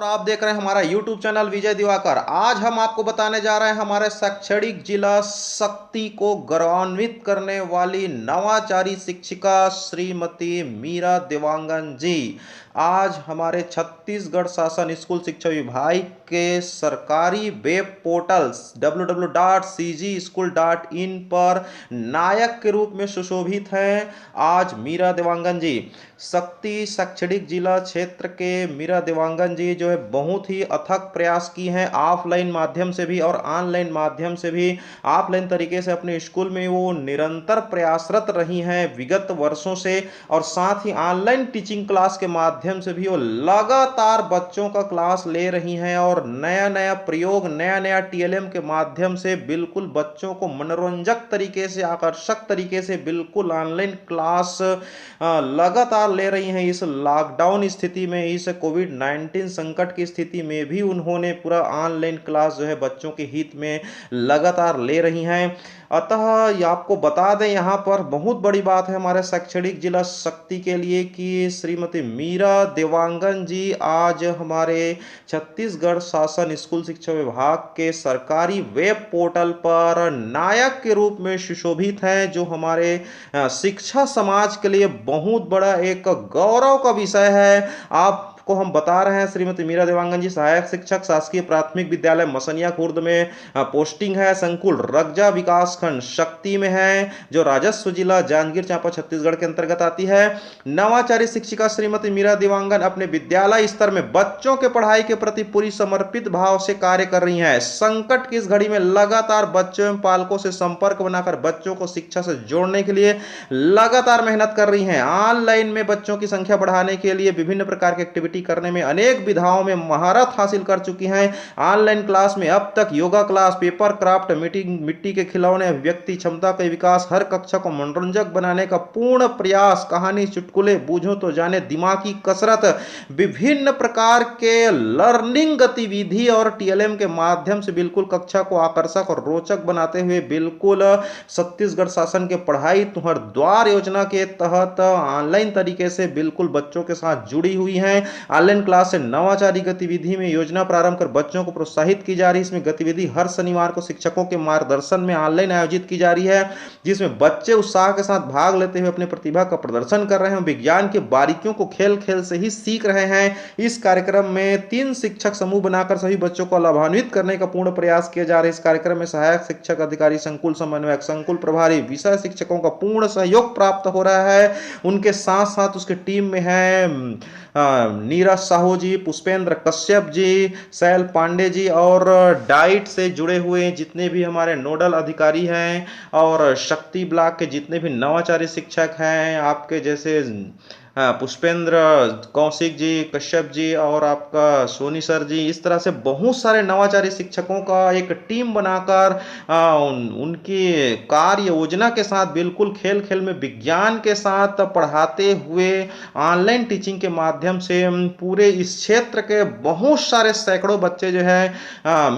और आप देख रहे हैं हमारा YouTube चैनल विजय दिवाकर। आज हम आपको बताने जा रहे हैं हमारे शैक्षणिक जिला शक्ति को गौरवान्वित करने वाली नवाचारी शिक्षिका श्रीमती मीरा देवांगन जी आज हमारे छत्तीसगढ़ शासन स्कूल शिक्षा विभाग के सरकारी वेब पोर्टल www.cgschool.in पर नायक के रूप में सुशोभित हैं। आज मीरा देवांगन जी शक्ति शैक्षणिक जिला क्षेत्र के मीरा देवांगन जी जो है बहुत ही अथक प्रयास की हैं, ऑफलाइन माध्यम से भी और ऑनलाइन माध्यम से भी। ऑफलाइन तरीके से अपने स्कूल में वो निरंतर प्रयासरत रही हैं विगत वर्षों से, और साथ ही ऑनलाइन टीचिंग क्लास के माध्यम से भी वो लगातार बच्चों का क्लास ले रही हैं और नया नया प्रयोग, नया नया टीएलएम के माध्यम से बिल्कुल बच्चों को मनोरंजक तरीके से, आकर्षक तरीके से बिल्कुल ऑनलाइन क्लास लगातार ले रही हैं। इस लॉकडाउन स्थिति में, इस कोविड-19 संकट की स्थिति में भी उन्होंने पूरा ऑनलाइन क्लास जो है बच्चों के हित में लगातार ले रही हैं। अतः ये आपको बता दें, यहाँ पर बहुत बड़ी बात है हमारे शैक्षणिक जिला शक्ति के लिए कि श्रीमती मीरा देवांगन जी आज हमारे छत्तीसगढ़ शासन स्कूल शिक्षा विभाग के सरकारी वेब पोर्टल पर नायक के रूप में सुशोभित हैं, जो हमारे शिक्षा समाज के लिए बहुत बड़ा एक गौरव का विषय है। आपको हम बता रहे हैं श्रीमती मीरा देवांगन जी सहायक शिक्षक शासकीय प्राथमिक विद्यालय मसनिया खुर्द में पोस्टिंग है। संकुल रगजा विकास खंड शक्ति में है, जो राजस्व जिला जांजगीर चांपा छत्तीसगढ़ के अंतर्गत आती है। नवाचारी शिक्षिका श्रीमती मीरा देवांगन अपने विद्यालय स्तर में बच्चों के पढ़ाई के प्रति पूरी समर्पित भाव से कार्य कर रही हैं। संकट की इस घड़ी में लगातार बच्चों एवं पालकों से संपर्क बनाकर बच्चों को शिक्षा से जोड़ने के लिए लगातार मेहनत कर रही हैं। ऑनलाइन में बच्चों की संख्या बढ़ाने के लिए विभिन्न प्रकार की एक्टिविटी करने में अनेक विधाओं में महारत हासिल कर चुकी हैं। ऑनलाइन क्लास में अब तक योगा क्लास, पेपर क्राफ्ट, मिट्टी के खिलौने, अभिव्यक्ति क्षमता का विकास, हर कक्षा को मनोरंजक बनाने का पूर्ण प्रयास, कहानी, चुटकुले, बूझो तो जाने, दिमागी कसरत, विभिन्न प्रकार के लर्निंग गतिविधि और टीएलएम के माध्यम से बिल्कुल कक्षा को आकर्षक और रोचक बनाते हुए बिल्कुल छत्तीसगढ़ शासन के पढ़ाई तुहर द्वार योजना के तहत ऑनलाइन तरीके से बिल्कुल बच्चों के साथ जुड़ी हुई हैं। ऑनलाइन क्लास से नवाचारी गतिविधि में योजना प्रारंभ कर बच्चों को प्रोत्साहित की जा रही है। इसमें गतिविधि हर शनिवार को शिक्षकों के मार्गदर्शन में ऑनलाइन आयोजित की जा रही है, जिसमें बच्चे उत्साह के साथ भाग लेते हुए अपने प्रतिभा का प्रदर्शन कर रहे हैं। विज्ञान की बारीकियों को खेल खेल से ही सीख रहे हैं। इस कार्यक्रम में 3 शिक्षक समूह बनाकर सभी बच्चों को लाभान्वित करने का पूर्ण प्रयास किया जा रहा है। इस कार्यक्रम में सहायक शिक्षक अधिकारी, संकुल समन्वयक, संकुल प्रभारी, विषय शिक्षकों का पूर्ण सहयोग प्राप्त हो रहा है। उनके साथ साथ उसके टीम में है नीरज साहू जी, पुष्पेंद्र कश्यप जी, शैल पांडे जी और डाइट से जुड़े हुए जितने भी हमारे नोडल अधिकारी हैं और शक्ति ब्लॉक के जितने भी नवाचारी शिक्षक हैं, आपके जैसे पुष्पेंद्र कौशिक जी, कश्यप जी और आपका सोनी सर जी, इस तरह से बहुत सारे नवाचारी शिक्षकों का एक टीम बनाकर उनकी कार्य योजना के साथ बिल्कुल खेल खेल में विज्ञान के साथ पढ़ाते हुए ऑनलाइन टीचिंग के माध्यम से पूरे इस क्षेत्र के बहुत सारे सैकड़ों बच्चे जो है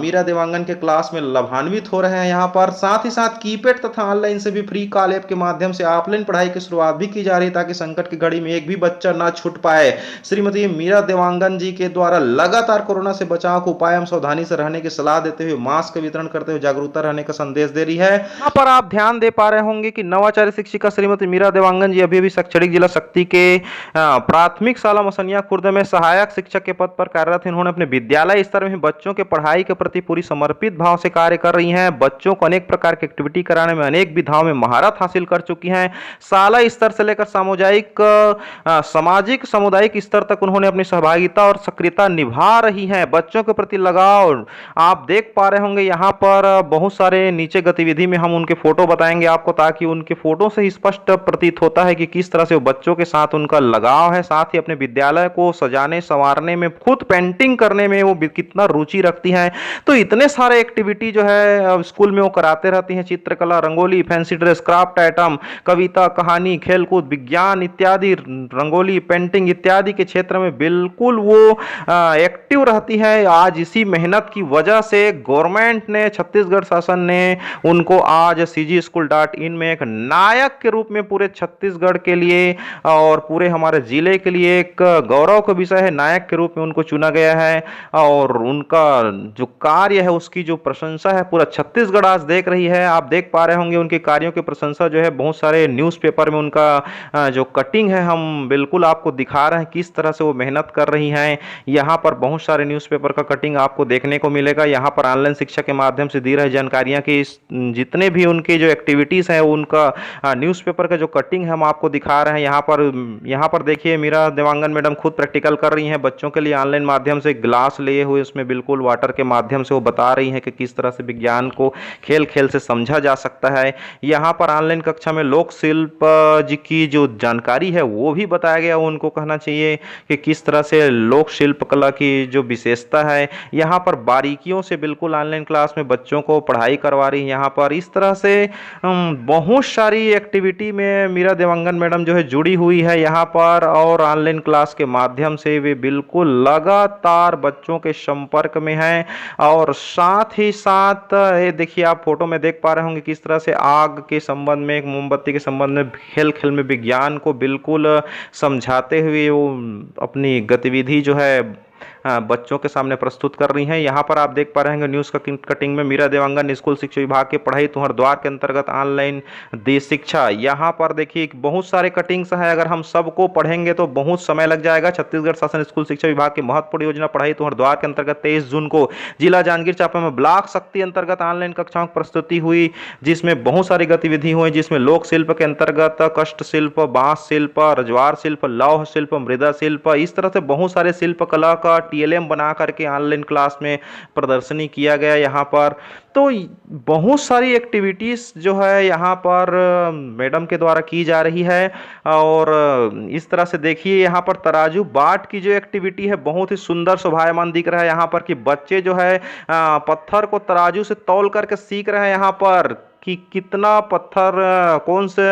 मीरा देवांगन के क्लास में लाभान्वित हो रहे हैं। यहाँ पर साथ ही साथ कीपैड तथा ऑनलाइन से भी फ्री कॉल ऐप के माध्यम से ऑफलाइन पढ़ाई की शुरुआत भी की जा रही है, ताकि संकट की घड़ी में एक भी बच्चा ना छूट पाए। श्रीमती मीरा देवांगन जी के द्वारा लगातार कोरोना से बचाव के उपाय एवं सावधानी से रहने की सलाह देते हुए मास्क वितरण करते हुए जागरूकता रहने का संदेश दे रही है। यहाँ पर आप ध्यान दे पा रहे होंगे कि नवाचारी शिक्षिका श्रीमती मीरा देवांगन जी अभी शैक्षणिक जिला शक्ति के प्राथमिक शाला मसनिया खुर्द में सहायक शिक्षक के पद पर कार्यरत हैं। उन्होंने अपने विद्यालय स्तर में बच्चों के पढ़ाई के प्रति पूरी समर्पित भाव से कार्य कर रही हैं। बच्चों को अनेक प्रकार की एक्टिविटी कराने में अनेक विधाओं में महारत हासिल कर चुकी हैं। शाला स्तर से लेकर सामुदायिक सामाजिक सामुदायिक स्तर तक उन्होंने अपनी सहभागिता और सक्रियता निभा रही हैं। बच्चों के प्रति लगाव आप देख पा रहे होंगे। यहाँ पर बहुत सारे नीचे गतिविधि में हम उनके फोटो बताएंगे आपको, ताकि उनके फोटो से ही स्पष्ट प्रतीत होता है कि किस तरह से वो बच्चों के साथ उनका लगाव है। साथ ही अपने विद्यालय को सजाने संवारने में, खुद पेंटिंग करने में वो कितना रुचि रखती हैं। तो इतने सारे एक्टिविटी जो है स्कूल में वो कराते रहती हैं, चित्रकला, रंगोली, फैंसी ड्रेस, क्राफ्ट आइटम, कविता, कहानी, खेलकूद, विज्ञान इत्यादि रंगोली, पेंटिंग इत्यादि के क्षेत्र में बिल्कुल वो एक्टिव रहती है। आज इसी मेहनत की वजह से गवर्नमेंट ने, छत्तीसगढ़ शासन ने उनको आज CG-School.in में एक नायक के रूप में पूरे छत्तीसगढ़ के लिए और पूरे हमारे जिले के लिए एक गौरव का विषय है। नायक के रूप में उनको चुना गया है और उनका जो कार्य है उसकी जो प्रशंसा है पूरा छत्तीसगढ़ आज देख रही है। आप देख पा रहे होंगे उनके कार्यों की प्रशंसा जो है बहुत सारे न्यूज़पेपर में उनका जो कटिंग है हम बिल्कुल आपको दिखा रहे हैं किस तरह से वो मेहनत कर रही हैं। यहाँ पर बहुत सारे न्यूज़पेपर का कटिंग आपको देखने को मिलेगा। यहाँ पर ऑनलाइन शिक्षा के माध्यम से दी रही जानकारियाँ की जितने भी उनके जो एक्टिविटीज़ हैं उनका न्यूज़पेपर का जो कटिंग है हम आपको दिखा रहे हैं। यहाँ पर देखिए मीरा देवांगन मैडम खुद प्रैक्टिकल कर रही हैं बच्चों के लिए ऑनलाइन माध्यम से, ग्लास लिए हुए उसमें बिल्कुल वाटर के माध्यम से वो बता रही हैं कि किस तरह से विज्ञान को खेल खेल से समझा जा सकता है। यहाँ पर ऑनलाइन कक्षा में लोक शिल्प जी की जो जानकारी है वो भी बताया गया। उनको कहना चाहिए कि किस तरह से लोक शिल्प कला की जो विशेषता है, यहाँ पर बारीकियों से बिल्कुल ऑनलाइन क्लास में बच्चों को पढ़ाई करवा रही है। यहाँ पर इस तरह से बहुत सारी एक्टिविटी में मीरा देवांगन मैडम जो है जुड़ी हुई है यहाँ पर, और ऑनलाइन क्लास के माध्यम से वे बिल्कुल लगातार बच्चों के संपर्क में हैं। और साथ ही साथ ये देखिए आप फोटो में देख पा रहे होंगे किस तरह से आग के संबंध में, एक मोमबत्ती के संबंध में, खेल खेल में विज्ञान को बिल्कुल समझाते हुए वो अपनी गतिविधि जो है बच्चों के सामने प्रस्तुत कर रही हैं। यहाँ पर आप देख पा रहे हैं न्यूज़ कटिंग में मीरा देवांगन स्कूल शिक्षा विभाग के पढ़ाई तुहर द्वार के अंतर्गत ऑनलाइन दे शिक्षा। यहाँ पर देखिए बहुत सारे कटिंग्स हैं, अगर हम सबको पढ़ेंगे तो बहुत समय लग जाएगा। छत्तीसगढ़ शासन स्कूल शिक्षा विभाग की महत्वपूर्ण योजना पढ़ाई तुहर द्वार के अंतर्गत 23 जून को जिला जांजगीर चांपा में ब्लॉक शक्ति अंतर्गत ऑनलाइन कक्षाओं की प्रस्तुति हुई, जिसमें बहुत सारी गतिविधि हुई, जिसमें लोक शिल्प के अंतर्गत कष्ट शिल्प, बांस शिल्प, रजवार शिल्प, लौह शिल्प, मृदा शिल्प, इस तरह से बहुत सारे शिल्प कला का TLM बना करके ऑनलाइन क्लास में प्रदर्शनी किया गया यहाँ पर। तो बहुत सारी एक्टिविटीज़ जो है यहाँ पर मैडम के द्वारा की जा रही है। और इस तरह से देखिए यहाँ पर तराजू बाट की जो एक्टिविटी है बहुत ही सुंदर शोभायमान दिख रहा है यहाँ पर, कि बच्चे जो है पत्थर को तराजू से तौल करके सीख रहे हैं यहाँ पर कि कितना पत्थर, कौन से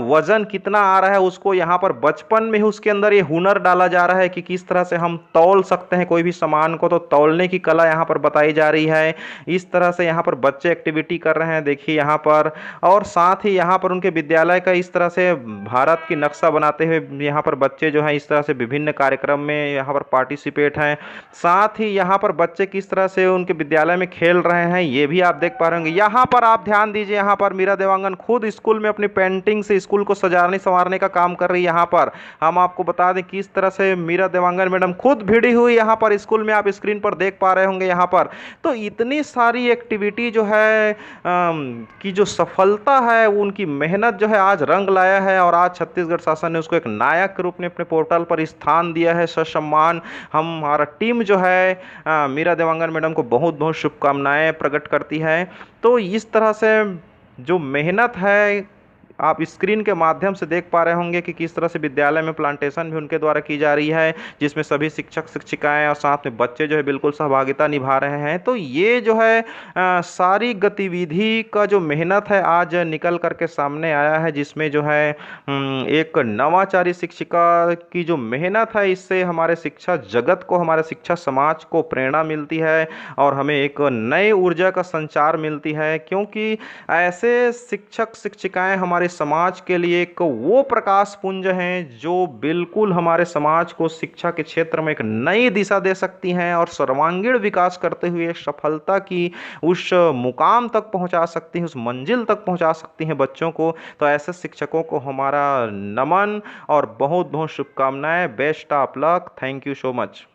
वजन कितना आ रहा है, उसको यहाँ पर बचपन में ही उसके अंदर ये हुनर डाला जा रहा है कि किस तरह से हम तौल सकते हैं कोई भी सामान को, तो तौलने की कला यहाँ पर बताई जा रही है। इस तरह से यहाँ पर बच्चे एक्टिविटी कर रहे हैं देखिए यहाँ पर। और साथ ही यहाँ पर उनके विद्यालय का इस तरह से भारत की नक्शा बनाते हुए यहाँ पर बच्चे जो हैं इस तरह से विभिन्न कार्यक्रम में यहाँ पर पार्टिसिपेट हैं। साथ ही यहाँ पर बच्चे किस तरह से उनके विद्यालय में खेल रहे हैं ये भी आप देख पा रहे होंगे। यहाँ पर आप ध्यान दीजिए, यहाँ पर मीरा देवांगन खुद स्कूल में अपनी पेंटिंग से स्कूल को सजाने संवारने का काम कर रही है। यहाँ पर हम आपको बता दें किस तरह से मीरा देवांगन मैडम खुद भिड़ी हुई यहाँ पर स्कूल में, आप स्क्रीन पर देख पा रहे होंगे यहाँ पर। तो इतनी सारी एक्टिविटी जो है की जो सफलता है उनकी मेहनत जो है आज रंग लाया है, और आज छत्तीसगढ़ शासन ने उसको एक नायक के रूप में अपने पोर्टल पर स्थान दिया है, ससम्मान। हमारा टीम जो है मीरा देवांगन मैडम को बहुत बहुत शुभकामनाएं प्रकट करती है। तो इस तरह से जो मेहनत है आप स्क्रीन के माध्यम से देख पा रहे होंगे कि किस तरह से विद्यालय में प्लांटेशन भी उनके द्वारा की जा रही है, जिसमें सभी शिक्षक शिक्षिकाएं और साथ में बच्चे जो है बिल्कुल सहभागिता निभा रहे हैं। तो ये जो है सारी गतिविधि का जो मेहनत है आज निकल करके सामने आया है, जिसमें जो है एक नवाचारी शिक्षिका की जो मेहनत है इससे हमारे शिक्षा जगत को, हमारे शिक्षा समाज को प्रेरणा मिलती है और हमें एक नई ऊर्जा का संचार मिलती है, क्योंकि ऐसे शिक्षक शिक्षिकाएं हमारे समाज के लिए एक वो प्रकाश पुंज हैं जो बिल्कुल हमारे समाज को शिक्षा के क्षेत्र में एक नई दिशा दे सकती हैं और सर्वांगीण विकास करते हुए सफलता की उस मुकाम तक पहुंचा सकती हैं, उस मंजिल तक पहुंचा सकती हैं बच्चों को। तो ऐसे शिक्षकों को हमारा नमन और बहुत बहुत शुभकामनाएं। Best of luck. Thank you so much.